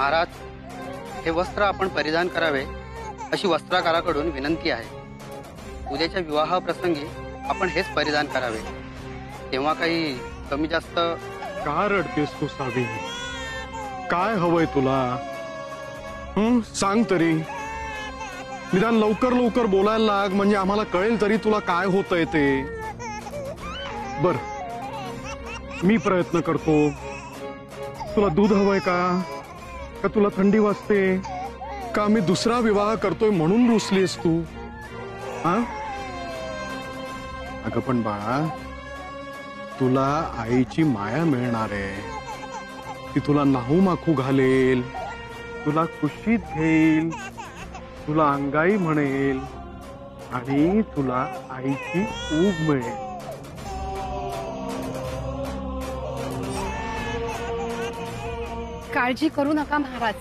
महाराज, हे वस्त्र आपण परिधान करावे अशी वस्त्रकाराकडून विनंती आहे. उद्याच्या विवाह प्रसंगी आपण हेच परिधान करावे. तेव्हा काही कमी जास्त. का रडतेस तू सावी? काय हवंय तुला? सांग तरी. निदान लवकर लवकर बोलायला लाग, म्हणजे आम्हाला कळेल तरी तुला काय होतंय ते. बर, मी प्रयत्न करतो. तुला दूध हवंय का तुला थंडी वाजते का? मी दुसरा विवाह करतोय म्हणून रुसलीस तू? हा, अगं पण बाळा, तुला आईची माया मिळणार आहे. ती तुला नाहू माखू घालेल, तुला कुशीत घेईल, तुला अंगाई म्हणेल आणि तुला आईची ऊब मिळेल. काळजी करू नका महाराज.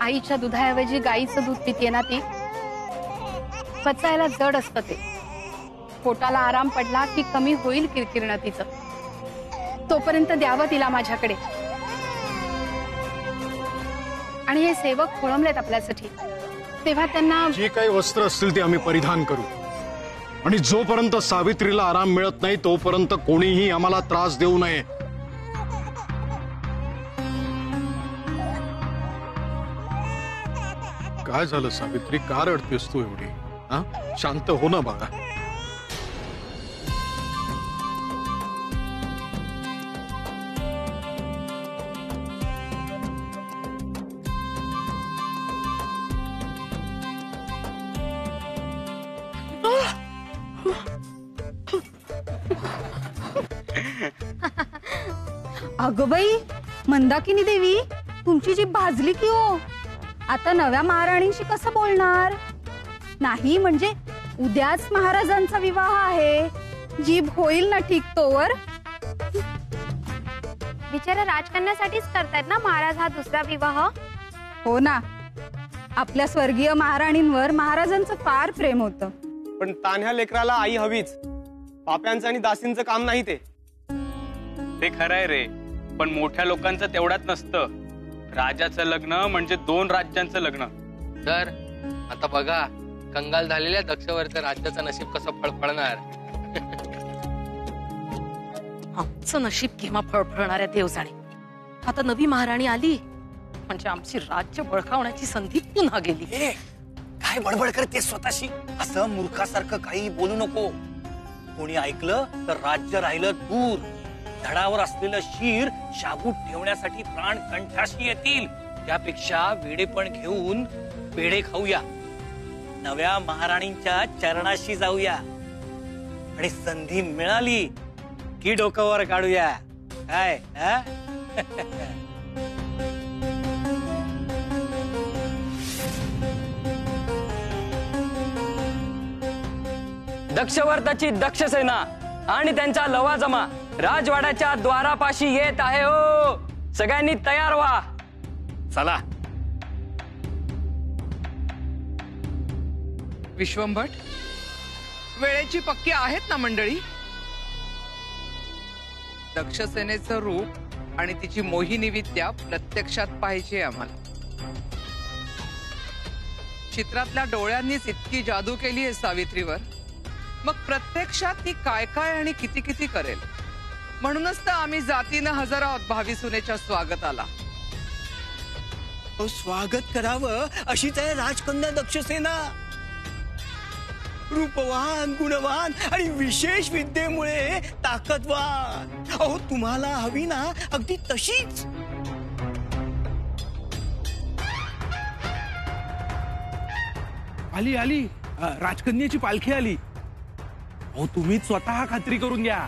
आईच्या दुधाऐवजी गाईचं दूध पिते ना ती. पचायला जड असतं ते. पोटाला आराम पडला की कमी होईल किरकिरणं तिचं. तोपर्यंत द्यावं तिला माझ्याकडे. आणि हे सेवक खोळंबलेत आपल्यासाठी, तेव्हा त्यांना जे काही वस्त्र असतील ते आम्ही परिधान करू. आणि जोपर्यंत सावित्रीला आराम मिळत नाही तोपर्यंत कोणीही आम्हाला त्रास देऊ नये. काय झालं सावित्री? का रडतेस तू एवढी? हा, शांत हो ना बाळा. अगं बाई, मंदाकिनी देवी, तुमची जीभ भाजली की हो? आता नव्या महाराणींशी कसं बोलणार? नाही म्हणजे उद्याच महाराजांचा विवाह आहे. जीभ होईल ना ठीक तोवर. बिचारा राजकन्यासाठीच करतायत ना महाराज हा दुसरा विवाह. हो ना, आपल्या स्वर्गीय महाराणींवर महाराजांचं फार प्रेम होतं. पण तान्ह्या लेकराला आई हवीच. पाप्यांचं आणि दासींचं काम नाही ते. ते खरंय रे, पण मोठ्या लोकांचं तेवढ्यात नसतं. राजाचं लग्न म्हणजे 2 राज्यांचं लग्न. तर आता बघा, कंगाल झालेल्या दक्षवरचं राज्याचं नशीब कसं फळफळणार. आमचं नशीब केव्हा फळफळणाऱ्या देव जाणे. आता नवी महाराणी आली म्हणजे आमची राज्य बळकावण्याची संधी पुन्हा गेली. काय बडबड करते स्वतःशी? असं मूर्खासारखं काही बोलू नको. कोणी ऐकलं तर राज्य राहिलं दूर. धडावर असलेलं शीर शाबूत ठेवण्यासाठी प्राण कंठाशी येतील. त्यापेक्षा वेडेपण घेऊन पेढे खाऊया, नव्या महाराणींच्या चरणाशी जाऊया आणि संधी मिळाली की डोक्यावर काढूया. काय दक्षवर्ताची दक्षसेना आणि त्यांचा लवाजमा राजवाड्याच्या द्वारापाशी येत आहे. हो, सगळ्यांनी तयार व्हा. चला. विश्वंभट, वेळेची पक्की आहेत ना मंडळी? दक्षसेनेचं रूप आणि तिची मोहिनी विद्या प्रत्यक्षात पाहिजे आम्हाला. चित्रातल्या डोळ्यांनीच इतकी जादू केली आहे सावित्रीवर, मग प्रत्यक्षात ती काय काय आणि किती किती करेल. म्हणूनच तर आम्ही जातीनं हजर आहोत भावी सुनेच्या स्वागताला. स्वागत करावं अशीच आहे राजकन्या दक्षसेना. रूपवान, गुणवान आणि विशेष विद्येमुळे ताकदवान. अहो, तुम्हाला हवी ना अगदी तशीच. आली आली, राजकन्याची पालखी आली. अहो, तुम्हीच स्वतः खात्री करून घ्या.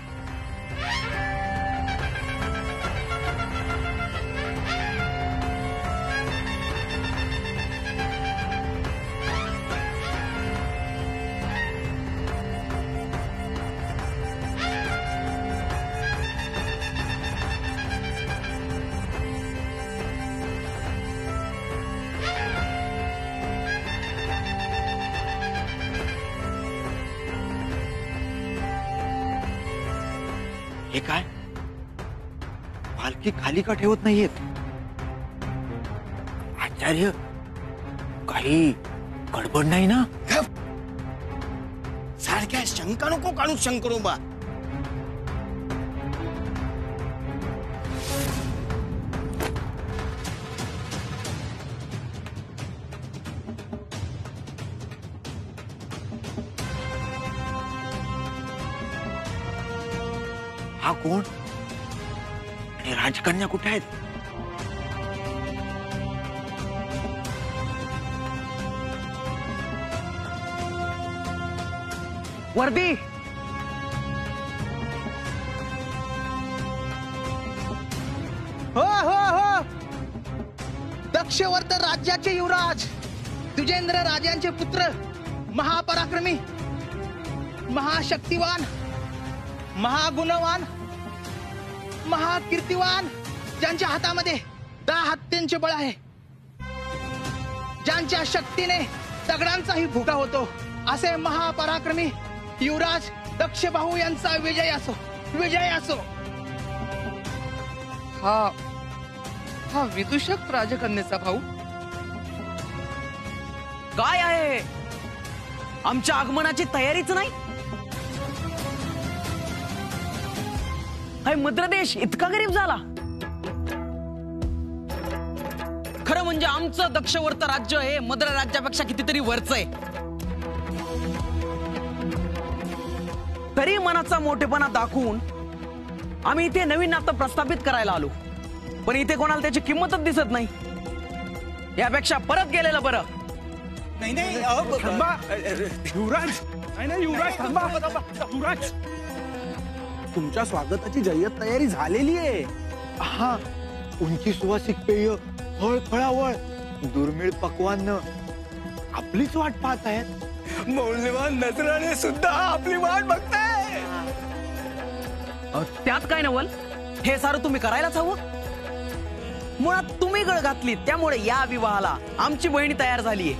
हे काय, पालखी खाली का ठेवत नाहीयेत? आचार्य काही गडबड नाही ना? सारख्या शंका नको काढू शंकरोबा. हा कोण आणि राजकन्या कुठे आहेत? वर्दी हो हो हो दक्षवर्त राज्याचे युवराज दुजेंद्र राजांचे पुत्र, महापराक्रमी, महाशक्तिवान, महागुणवान, महाकीर्तिवान, ज्यांच्या हातामध्ये 10 हत्तींचे बळ आहे, ज्यांच्या शक्तीने दगडांचाही भुगा होतो, असे महापराक्रमी युवराज दक्षबाहू यांचा विजय असो, विजय असो. हा विदूषक राजकन्येचा भाऊ काय आहे? आमच्या आगमनाची तयारीच नाही. हाय मद्रदेश इतका गरीब झाला? खरं म्हणजे आमचं दक्षवर्त राज्य हे मद्र राज्यापेक्षा कितीतरी वरच आहे. तरी मनाचा मोठेपणा दाखवून आम्ही इथे नवीन नातं प्रस्थापित करायला आलो, पण इथे कोणाला त्याची किंमतच दिसत नाही. यापेक्षा परत गेलेलं बरं. नाही नाही थांबा युवराज, नाही युवराज थांबा. युवराज, तुमच्या स्वागताची जय्यत तयारी झालेली आहे. हा, उंची सुवासिक पेय, फळ फळावळ, दुर्मिळ पक्वान्न आपलीच वाट पाहत आहेत. मौल्यवान नजराने सुद्धा आपली वाट बघताय. त्यात काय नवल, हे सारं तुम्ही करायलाच हवं. मुळात तुम्ही गळ घातली, त्यामुळे या विवाहाला आमची बहिणी तयार झालीये.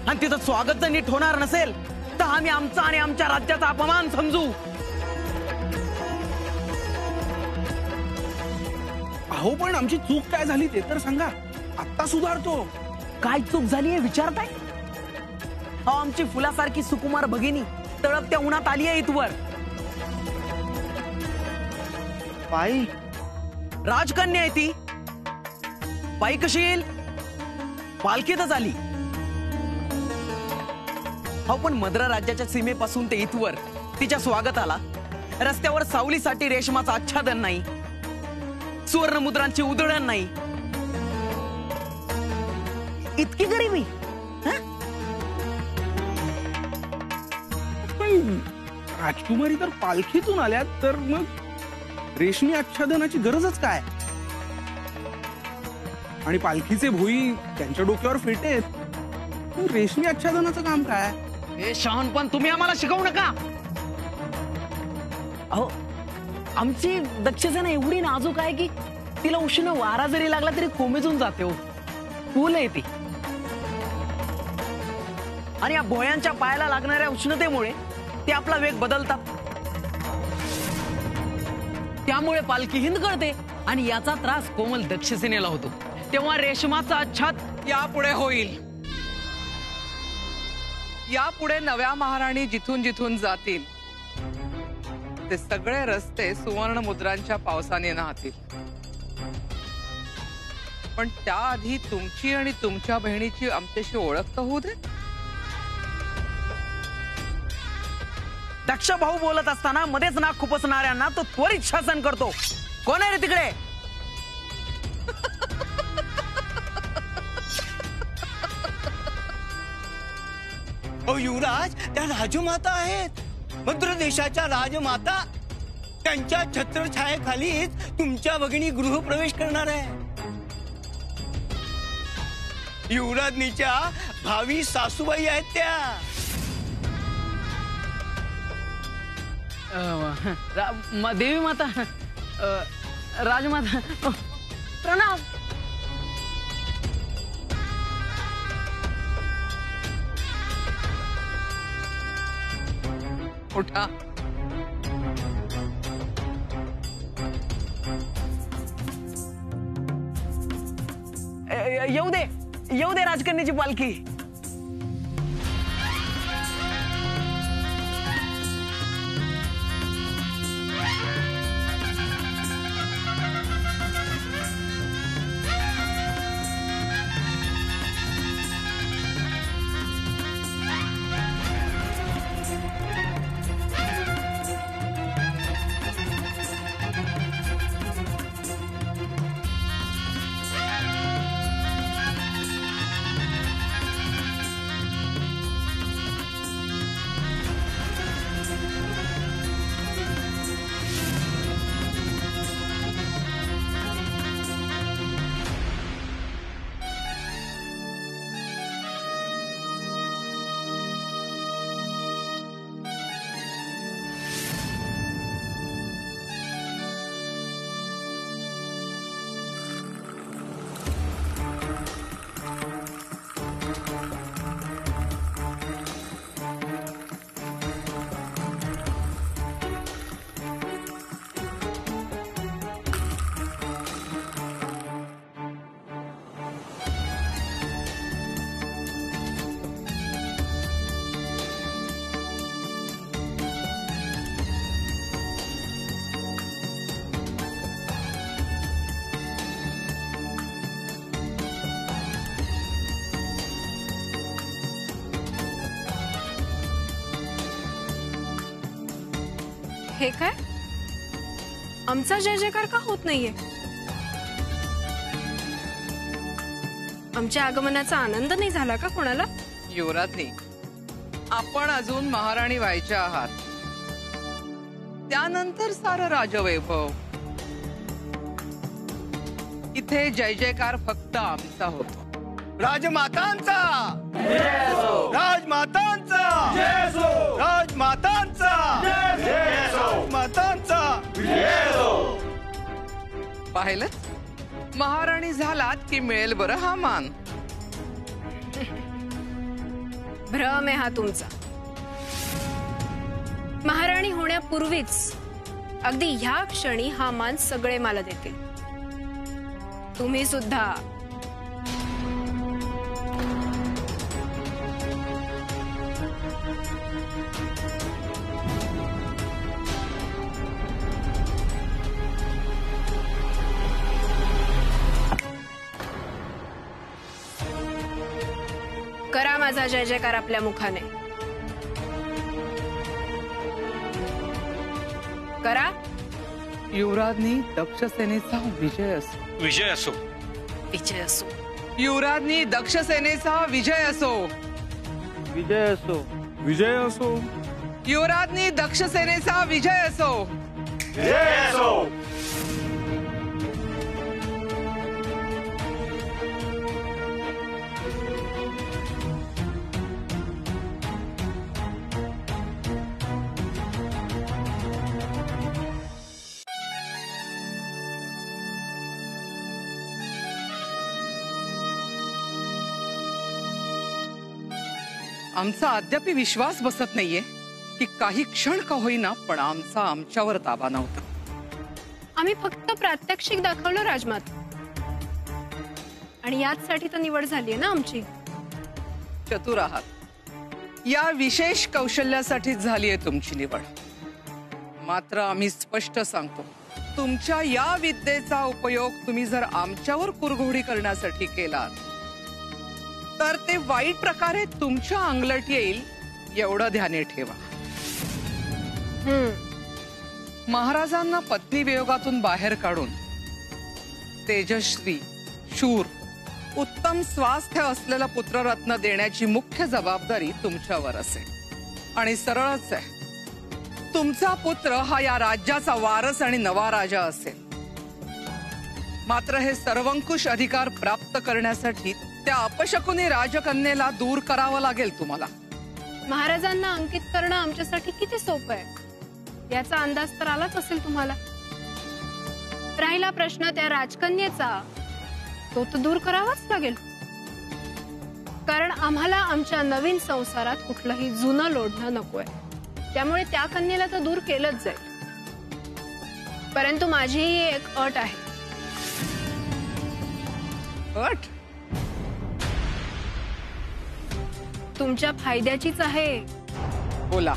आणि तिचं स्वागत जर नीट होणार नसेल तर आम्ही आमचा आणि आमच्या राज्याचा अपमान समजू. अहो पण आमची चूक काय झाली ते तर सांगा, आता सुधारतो. काय चूक झाली हे विचारताय? अहो आमची फुलासारखी सुकुमार भगिनी तळपत्या उन्हात आली आहे इथवर. पायी राजकन्या आहे ती. पायी कशी येईल? पालखीतच आली. हो पण मद्र राज्याच्या सीमेपासून ते इथवर तिच्या स्वागताला रस्त्यावर सावलीसाठी रेशमाचं आच्छादन नाही, सुवर्ण मुद्रांची उधळण नाही. इतकी गरिबी. पण राजकुमारी तर पालखीतून आल्यात, तर मग रेशमी आच्छादनाची गरजच काय? आणि पालखीचे भुई त्यांच्या डोक्यावर फेटेत, रेशमी आच्छादनाचं काम काय? हे शहाणपण तुम्ही आम्हाला शिकवू नका. अहो आमची दक्षसेना एवढी नाजूक आहे की तिला उष्ण वारा जरी लागला तरी कोमेजून जाते. हो फुल आहे ती. आणि या भोयांच्या पायाला लागणाऱ्या उष्णतेमुळे ते आपला वेग बदलतात. त्यामुळे पालखी हिंदकळते आणि याचा त्रास कोमल दक्षसेनेला होतो. तेव्हा रेशमाचा आच्छाद यापुढे होईल. यापुढे नव्या महाराणी जिथून जिथून जातील ते सगळे रस्ते सुवर्ण मुद्रांच्या पावसाने नाहतील. पण त्याआधी तुमची आणि तुमच्या बहिणीची आमच्याशी ओळख तर होऊ दे. दक्ष भाऊ बोलत असताना मध्येच नाक खुपसणाऱ्यांना तो त्वरित शासन करतो. कोण आहे रे तिकडे? युवराज, त्या राजमाता आहेत, मद्र देशाच्या राजमाता. त्यांच्या छत्रछायेखालीच तुमच्या भगिनी गृहप्रवेश करणार आहे. युवराजनीच्या भावी सासूबाई आहेत त्या. देवी माता, राजमाता, प्रणाम. उठा. येऊ दे राजकन्याची पालखी. हे काय? आमचा जय जयकार का होत नाहीये? आमच्या आगमनाचा आनंद नाही झाला का कोणाला? युवराजनी, आपण अजून महाराणी व्हायच्या आहात. त्यानंतर सारं राजवैभव. इथे जय जयकार फक्त आमचा होतो. राजमातांचा राजमातांचा राजमातांचा राजमातांचा. पाहिलं, महाराणी झालात की मिळेल बरं हा मान. भ्रम आहे हा तुमचा. महाराणी होण्यापूर्वीच अगदी ह्या क्षणी हा मान सगळे मला देतील. तुम्ही सुद्धा. करा माझा जय जयकार आपल्या मुखाने. करा. युवराजनी दक्ष सेनेचा विजय असो. विजय असो. विजय असो. युवराजनी दक्ष सेनेचा विजय असो. विजय असो. विजय असो. युवराजनी दक्ष सेनेचा विजय असो. विजय असो. आमचा अद्याप विश्वास बसत नाहीये की काही क्षण का होईना पण आमचा आमच्यावर ताबा नव्हता. आम्ही फक्त प्रात्यक्षिक दाखवलं राजमात. आणि याचसाठी तर निवड झाली ना आमची. चतुर आहात. या विशेष कौशल्यासाठीच झालीये तुमची निवड. मात्र आम्ही स्पष्ट सांगतो, तुमच्या या विद्येचा उपयोग तुम्ही जर आमच्यावर कुरघोडी करण्यासाठी केलात तर ते वाईट प्रकारे तुमच्या अंगलट येईल एवढं ध्यानी ठेवा. महाराजांना पत्नी वियोगातून बाहेर काढून तेजस्वी, शूर, उत्तम स्वास्थ्य असलेला पुत्ररत्न देण्याची मुख्य जबाबदारी तुमच्यावर असेल. आणि सरळच आहे, तुमचा पुत्र हा या राज्याचा वारस आणि नवा राजा असेल. मात्र हे सर्वंकुश अधिकार प्राप्त करण्यासाठी त्या अपशकुनी राजकन्येला दूर करावं लागेल तुम्हाला. महाराजांना अंकित करणं आमच्यासाठी किती सोपं आहे याचा अंदाज तर आलाच असेल तुम्हाला. राहिला प्रश्न त्या राजकन्येचा, तो तर दूर करावाच लागेल. कारण आम्हाला आमच्या नवीन संसारात कुठलंही जुनं लोढणं नकोय. त्यामुळे त्या कन्येला तर दूर केलंच जाईल. परंतु माझीही एक अट आहे. अट? तुमच्या फायद्याचीच आहे. बोला.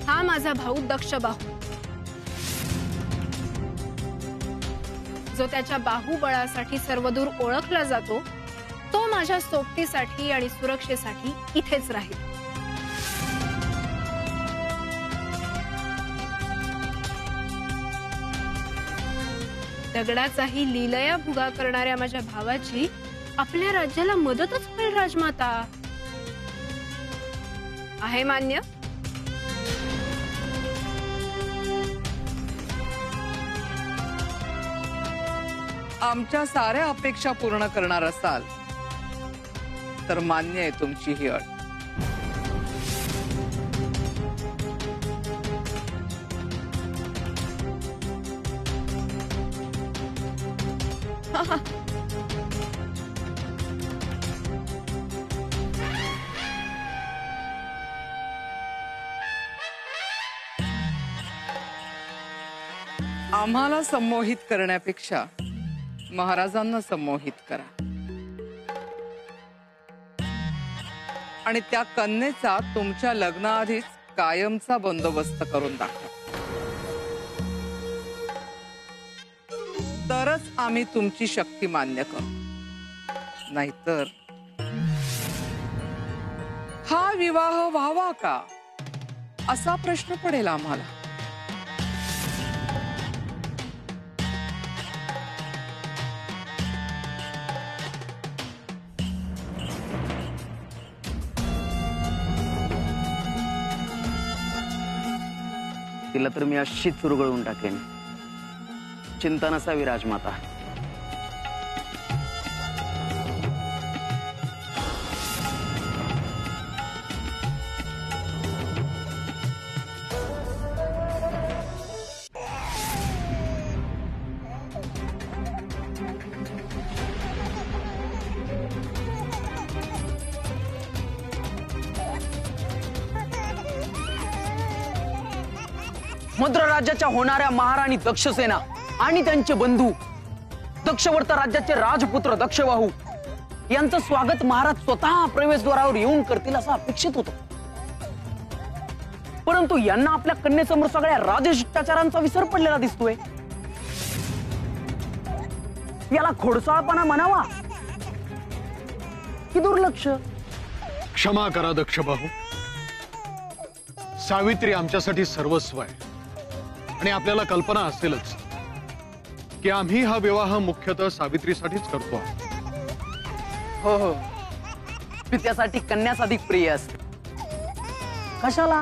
हा माझा भाऊ दक्ष बाहू, जो त्याच्या बाहुबळासाठी सर्वदूर ओळखला जातो, तो माझ्या सोबतीसाठी आणि सुरक्षेसाठी इथेच राहील. दगडाचाही लीलया भुगा करणाऱ्या माझ्या भावाची आपल्या राज्याला मदतच होईल राजमाता. आहे मान्य? आमच्या साऱ्या अपेक्षा पूर्ण करणार असाल तर मान्य आहे तुमची ही अट. आम्हाला संमोहित करण्यापेक्षा महाराजांना संमोहित करा आणि त्या कन्येचा तुमच्या लग्नाआधीच कायमचा बंदोबस्त करून दाखवा. तरच आम्ही तुमची शक्ती मान्य करू. नाहीतर हा विवाह व्हावा का असा प्रश्न पडेल आम्हाला. तिला तर मी अशीच चुरगळून टाकेन. चिंता नसावी राजमाता. मद्र राज्याच्या होणाऱ्या महाराणी दक्षसेना आणि त्यांचे बंधू दक्षवर्त राज्याचे राजपुत्र दक्षबाहू यांचं स्वागत महाराज स्वतः प्रवेशद्वारावर येऊन करतील असं अपेक्षित होतं. परंतु यांना आपल्या कन्येसमोर सगळ्या राजशिष्टाचारांचा विसर पडलेला दिसतोय. याला खोडसाळपणा म्हणावा की दुर्लक्ष? क्षमा करा दक्षबाहू. सावित्री आमच्यासाठी सर्वस्व आहे आणि आपल्याला कल्पना असेलच की आम्ही हा विवाह मुख्यतः सावित्रीसाठीच करतो. हो हो, पित्यासाठी कन्यास अधिक प्रिय असते. कशाला?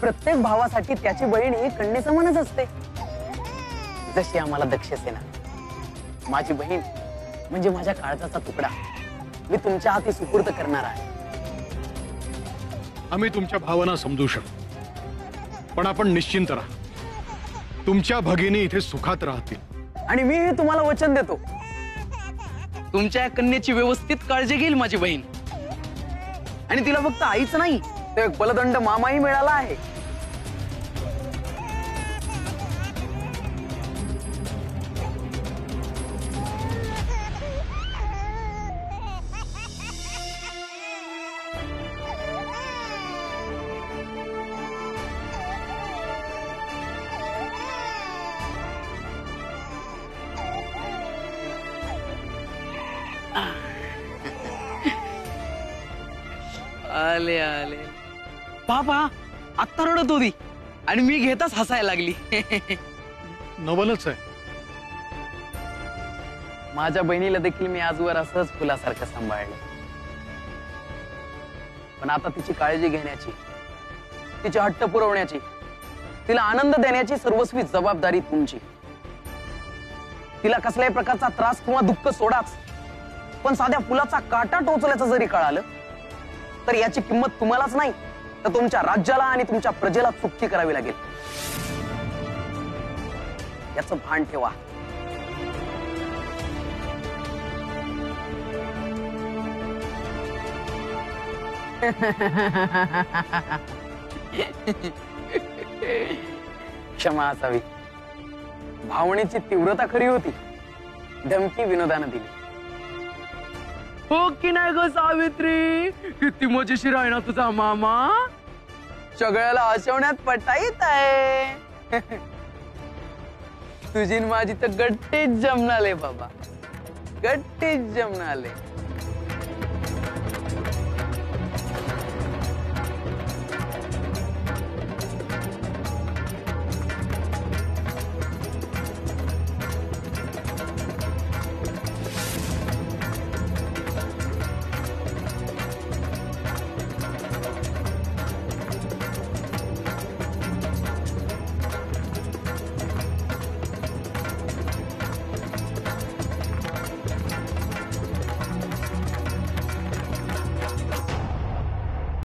प्रत्येक भावासाठी त्याची बहीण ही कन्येसमानच असते. जशी आम्हाला दक्षसेना माझी बहीण म्हणजे माझ्या काळजाचा तुकडा मी तुमच्या हाती सुपूर्द करणार आहे. आम्ही तुमच्या भावना समजू शकतो, पण आपण निश्चिंत राहा. तुमच्या भगिनी इथे सुखात राहतील आणि मी हे तुम्हाला वचन देतो. तुमच्या कन्येची व्यवस्थित काळजी घेईल माझी बहीण. आणि तिला फक्त आईच नाही तर एक बलदंड मामाही मिळाला आहे. आले आले. बाबा आत्ता रडत होती आणि मी घेताच हसायला लागली. नवलच आहे. माझ्या बहिणीला देखील मी आजवर असंच फुलासारखं सांभाळलं. पण आता तिची काळजी घेण्याची, तिचे हट्ट पुरवण्याची, तिला आनंद देण्याची सर्वस्वी जबाबदारी तुमची. तिला कसल्याही प्रकारचा त्रास किंवा दुःख सोडाच, पण साध्या फुलाचा काटा टोचल्याचं जरी कळालं तर याची किंमत तुम्हालाच नाही तर तुमच्या राज्याला आणि तुमच्या प्रजेला चुकी करावी लागेल. याचं भान ठेवा. क्षमा असावी. भावनेची तीव्रता खरी होती, धमकी विनोदानं दिली. हो की नाही ग सावित्री? किती मजेशीर आहे ना तुझा मामा. सगळ्याला हसवण्यात पटा येत आहे. तुझी न माझी तर गट्टीच जमनाले बाबा, गट्टीच जमनाले.